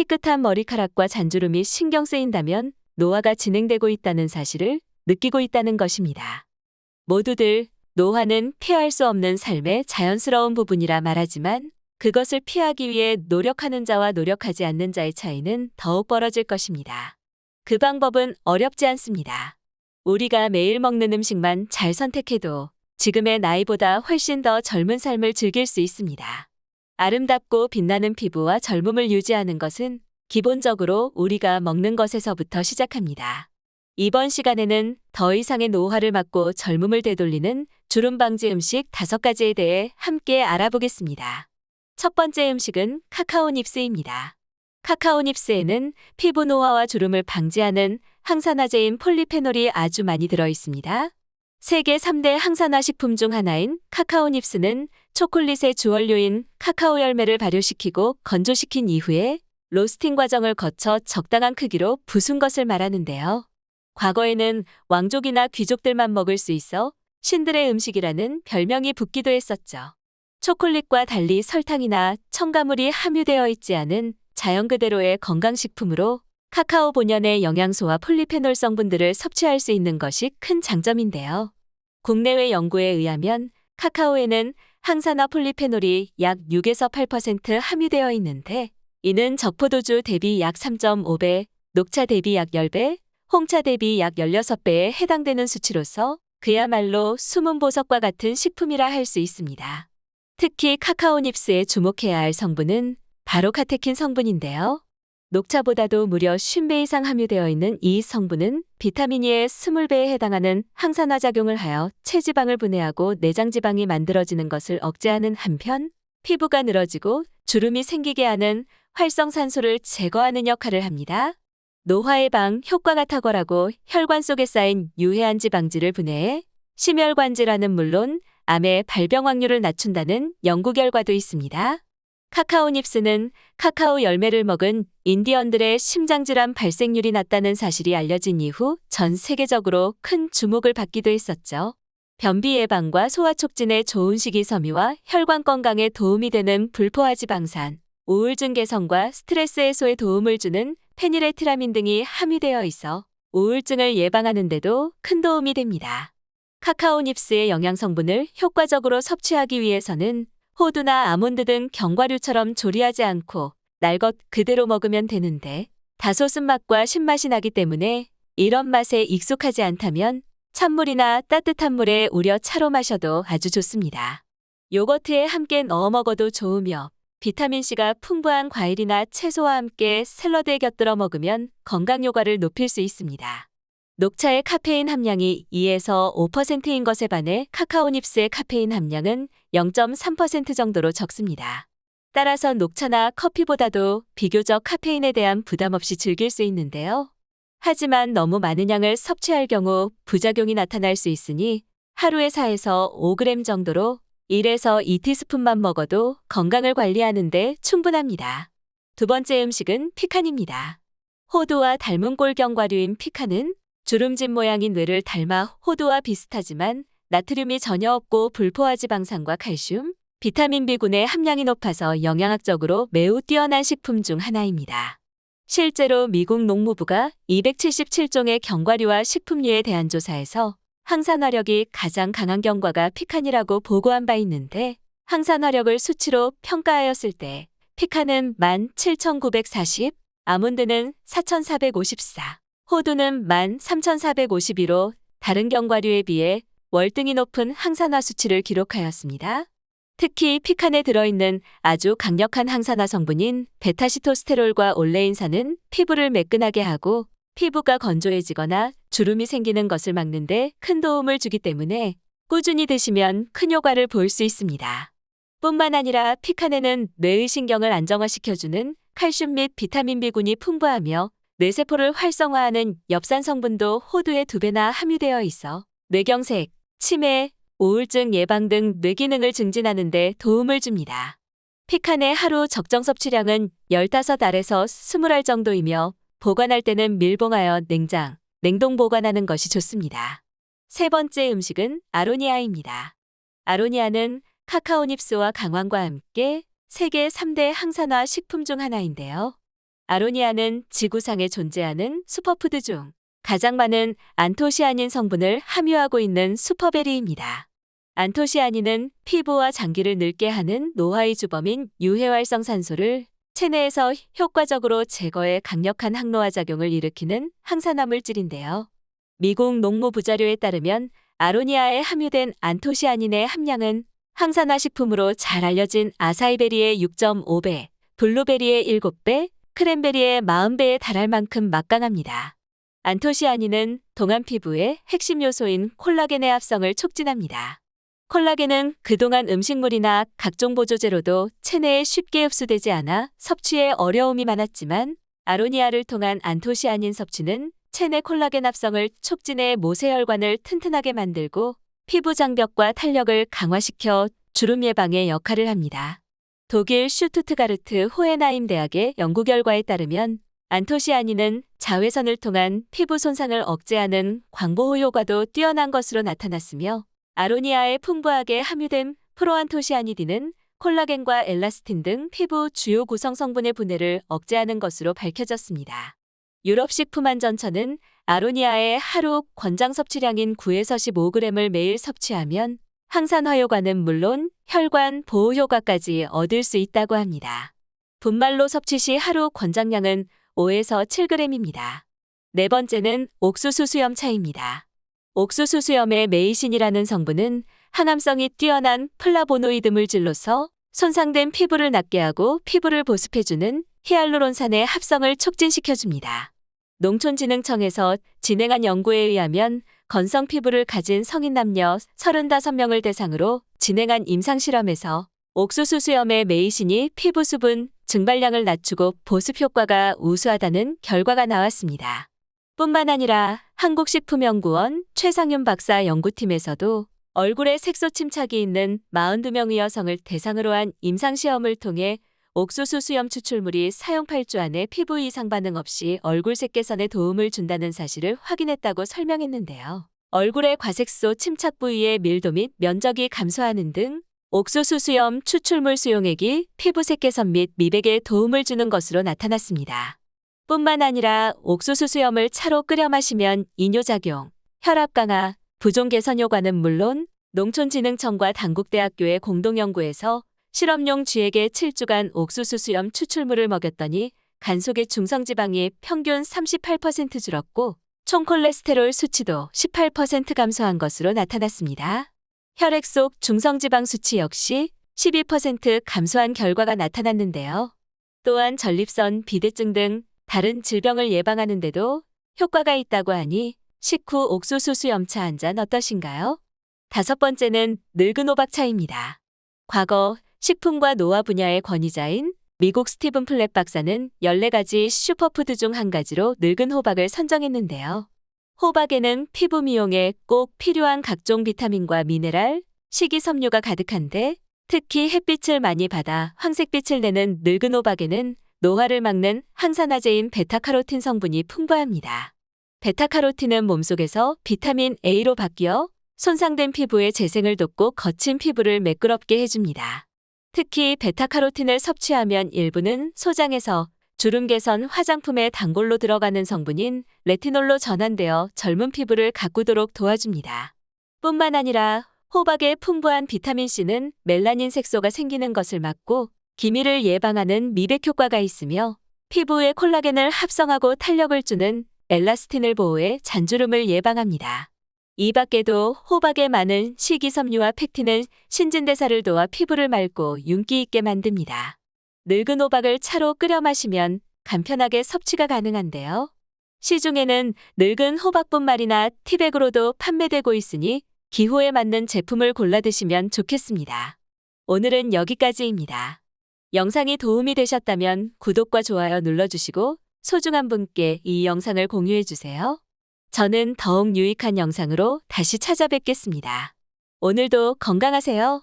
희끗한 머리카락과 잔주름이 신경 쓰인다면 노화가 진행되고 있다는 사실을 느끼고 있다는 것입니다. 모두들 노화는 피할 수 없는 삶의 자연스러운 부분이라 말하지만 그것을 피하기 위해 노력하는 자와 노력하지 않는 자의 차이는 더욱 벌어질 것입니다. 그 방법은 어렵지 않습니다. 우리가 매일 먹는 음식만 잘 선택해도 지금의 나이보다 훨씬 더 젊은 삶을 즐길 수 있습니다. 아름답고 빛나는 피부와 젊음을 유지하는 것은 기본적으로 우리가 먹는 것에서부터 시작합니다. 이번 시간에는 더 이상의 노화를 막고 젊음을 되돌리는 주름 방지 음식 5가지에 대해 함께 알아보겠습니다. 첫 번째 음식은 카카오 닙스입니다. 카카오 닙스에는 피부 노화와 주름을 방지하는 항산화제인 폴리페놀이 아주 많이 들어 있습니다. 세계 3대 항산화 식품 중 하나인 카카오 닙스는 초콜릿의 주원료인 카카오 열매를 발효시키고 건조시킨 이후에 로스팅 과정을 거쳐 적당한 크기로 부순 것을 말하는데요. 과거에는 왕족이나 귀족들만 먹을 수 있어 신들의 음식이라는 별명이 붙기도 했었죠. 초콜릿과 달리 설탕이나 첨가물이 함유되어 있지 않은 자연 그대로의 건강식품으로 카카오 본연의 영양소와 폴리페놀 성분들을 섭취할 수 있는 것이 큰 장점인데요. 국내외 연구에 의하면 카카오에는 항산화 폴리페놀이 약 6에서 8% 함유되어 있는데 이는 적포도주 대비 약 3.5배, 녹차 대비 약 10배, 홍차 대비 약 16배에 해당되는 수치로서 그야말로 숨은 보석과 같은 식품이라 할 수 있습니다. 특히 카카오 닙스에 주목해야 할 성분은 바로 카테킨 성분인데요. 녹차보다도 무려 50배 이상 함유되어 있는 이 성분은 비타민 E의 20배에 해당하는 항산화 작용을 하여 체지방을 분해하고 내장지방이 만들어지는 것을 억제하는 한편 피부가 늘어지고 주름이 생기게 하는 활성산소를 제거하는 역할을 합니다. 노화 예방 효과가 탁월하고 혈관 속에 쌓인 유해한 지방질을 분해해 심혈관 질환은 물론 암의 발병 확률을 낮춘다는 연구 결과도 있습니다. 카카오 닙스는 카카오 열매를 먹은 인디언들의 심장질환 발생률이 낮다는 사실이 알려진 이후 전 세계적으로 큰 주목을 받기도 했었죠. 변비 예방과 소화 촉진에 좋은 식이섬유와 혈관 건강에 도움이 되는 불포화지방산, 우울증 개선과 스트레스 해소에 도움을 주는 페닐에티라민 등이 함유되어 있어 우울증을 예방하는 데도 큰 도움이 됩니다. 카카오 닙스의 영양성분을 효과적으로 섭취하기 위해서는 호두나 아몬드 등 견과류처럼 조리하지 않고 날 것 그대로 먹으면 되는데 다소 쓴맛과 신맛이 나기 때문에 이런 맛에 익숙하지 않다면 찬물이나 따뜻한 물에 우려 차로 마셔도 아주 좋습니다. 요거트에 함께 넣어 먹어도 좋으며 비타민C가 풍부한 과일이나 채소와 함께 샐러드에 곁들여 먹으면 건강 효과를 높일 수 있습니다. 녹차의 카페인 함량이 2에서 5%인 것에 반해 카카오 닙스의 카페인 함량은 0.3% 정도로 적습니다. 따라서 녹차나 커피보다도 비교적 카페인에 대한 부담 없이 즐길 수 있는데요. 하지만 너무 많은 양을 섭취할 경우 부작용이 나타날 수 있으니 하루에 4에서 5g 정도로 1에서 2티스푼만 먹어도 건강을 관리하는 데 충분합니다. 두 번째 음식은 피칸입니다. 호두와 닮은 꼴 견과류인 피칸은 주름진 모양인 뇌를 닮아 호두와 비슷하지만 나트륨이 전혀 없고 불포화지방산과 칼슘, 비타민 B군의 함량이 높아서 영양학적으로 매우 뛰어난 식품 중 하나입니다. 실제로 미국 농무부가 277종의 견과류와 식품류에 대한 조사에서 항산화력이 가장 강한 견과가 피칸이라고 보고한 바 있는데 항산화력을 수치로 평가하였을 때 피칸은 17,940, 아몬드는 4,454, 호두는 13,452로 다른 견과류에 비해 월등히 높은 항산화 수치를 기록하였습니다. 특히 피칸에 들어있는 아주 강력한 항산화 성분인 베타시토스테롤과 올레인산은 피부를 매끈하게 하고 피부가 건조해지거나 주름이 생기는 것을 막는 데 큰 도움을 주기 때문에 꾸준히 드시면 큰 효과를 볼 수 있습니다. 뿐만 아니라 피칸에는 뇌의 신경을 안정화시켜주는 칼슘 및 비타민 B군이 풍부하며 뇌세포를 활성화하는 엽산 성분도 호두의 2배나 함유되어 있어 뇌경색, 치매, 우울증 예방 등 뇌기능을 증진하는 데 도움을 줍니다. 피칸의 하루 적정 섭취량은 15알에서 20알 정도이며 보관할 때는 밀봉하여 냉동 보관하는 것이 좋습니다. 세 번째 음식은 아로니아입니다. 아로니아는 카카오 닙스와 강황과 함께 세계 3대 항산화 식품 중 하나인데요. 아로니아는 지구상에 존재하는 슈퍼푸드 중 가장 많은 안토시아닌 성분을 함유하고 있는 슈퍼베리입니다. 안토시아닌은 피부와 장기를 늙게 하는 노화의 주범인 유해활성 산소를 체내에서 효과적으로 제거해 강력한 항노화 작용을 일으키는 항산화 물질인데요. 미국 농무부자료에 따르면 아로니아에 함유된 안토시아닌의 함량은 항산화 식품으로 잘 알려진 아사이베리의 6.5배, 블루베리의 7배, 크랜베리의 40배에 달할 만큼 막강합니다. 안토시아닌은 동안 피부의 핵심 요소인 콜라겐의 합성을 촉진합니다. 콜라겐은 그동안 음식물이나 각종 보조제로도 체내에 쉽게 흡수되지 않아 섭취에 어려움이 많았지만 아로니아를 통한 안토시아닌 섭취는 체내 콜라겐 합성을 촉진해 모세혈관을 튼튼하게 만들고 피부 장벽과 탄력을 강화시켜 주름 예방에 역할을 합니다. 독일 슈투트가르트 호헨하임 대학의 연구 결과에 따르면 안토시아닌은 자외선을 통한 피부 손상을 억제하는 광보호 효과도 뛰어난 것으로 나타났으며 아로니아에 풍부하게 함유된 프로안토시아니딘은 콜라겐과 엘라스틴 등 피부 주요 구성 성분의 분해를 억제하는 것으로 밝혀졌습니다. 유럽식품안전처는 아로니아의 하루 권장 섭취량인 9에서 15g을 매일 섭취하면 항산화 효과는 물론 혈관 보호 효과까지 얻을 수 있다고 합니다. 분말로 섭취 시 하루 권장량은 5에서 7g입니다. 네 번째는 옥수수 수염차입니다. 옥수수 수염의 메이신이라는 성분은 항암성이 뛰어난 플라보노이드 물질로서 손상된 피부를 낫게 하고 피부를 보습해주는 히알루론산의 합성을 촉진시켜줍니다. 농촌진흥청에서 진행한 연구에 의하면 건성 피부를 가진 성인 남녀 35명을 대상으로 진행한 임상실험에서 옥수수 수염의 메이신이 피부 수분 증발량을 낮추고 보습 효과가 우수하다는 결과가 나왔습니다. 뿐만 아니라 한국식품연구원 최상윤 박사 연구팀에서도 얼굴에 색소 침착이 있는 42명의 여성을 대상으로 한 임상시험을 통해 옥수수 수염 추출물이 사용 8주 안에 피부 이상 반응 없이 얼굴색 개선에 도움을 준다는 사실을 확인했다고 설명했는데요. 얼굴의 과색소 침착 부위의 밀도 및 면적이 감소하는 등 옥수수 수염 추출물 수용액이 피부색 개선 및 미백에 도움을 주는 것으로 나타났습니다. 뿐만 아니라 옥수수 수염을 차로 끓여 마시면 이뇨작용, 혈압 강화, 부종 개선 효과는 물론 농촌진흥청과 단국대학교의 공동연구에서 실험용 쥐에게 7주간 옥수수 수염 추출물을 먹였더니 간 속의 중성지방이 평균 38% 줄었고 총 콜레스테롤 수치도 18% 감소한 것으로 나타났습니다. 혈액 속 중성지방 수치 역시 12% 감소한 결과가 나타났는데요. 또한 전립선, 비대증 등 다른 질병을 예방하는 데도 효과가 있다고 하니 식후 옥수수 수염차 한 잔 어떠신가요? 다섯 번째는 늙은 호박차입니다. 과거 식품과 노화 분야의 권위자인 미국 스티븐 플랫 박사는 14가지 슈퍼푸드 중 한 가지로 늙은 호박을 선정했는데요. 호박에는 피부 미용에 꼭 필요한 각종 비타민과 미네랄, 식이섬유가 가득한데 특히 햇빛을 많이 받아 황색빛을 내는 늙은 호박에는 노화를 막는 항산화제인 베타카로틴 성분이 풍부합니다. 베타카로틴은 몸속에서 비타민 A로 바뀌어 손상된 피부의 재생을 돕고 거친 피부를 매끄럽게 해줍니다. 특히 베타카로틴을 섭취하면 일부는 소장에서 주름 개선 화장품의 단골로 들어가는 성분인 레티놀로 전환되어 젊은 피부를 가꾸도록 도와줍니다. 뿐만 아니라 호박의 풍부한 비타민C는 멜라닌 색소가 생기는 것을 막고 기미를 예방하는 미백 효과가 있으며 피부에 콜라겐을 합성하고 탄력을 주는 엘라스틴을 보호해 잔주름을 예방합니다. 이 밖에도 호박에 많은 식이섬유와 팩틴은 신진대사를 도와 피부를 맑고 윤기 있게 만듭니다. 늙은 호박을 차로 끓여 마시면 간편하게 섭취가 가능한데요. 시중에는 늙은 호박분말이나 티백으로도 판매되고 있으니 기호에 맞는 제품을 골라 드시면 좋겠습니다. 오늘은 여기까지입니다. 영상이 도움이 되셨다면 구독과 좋아요 눌러주시고 소중한 분께 이 영상을 공유해주세요. 저는 더욱 유익한 영상으로 다시 찾아뵙겠습니다. 오늘도 건강하세요.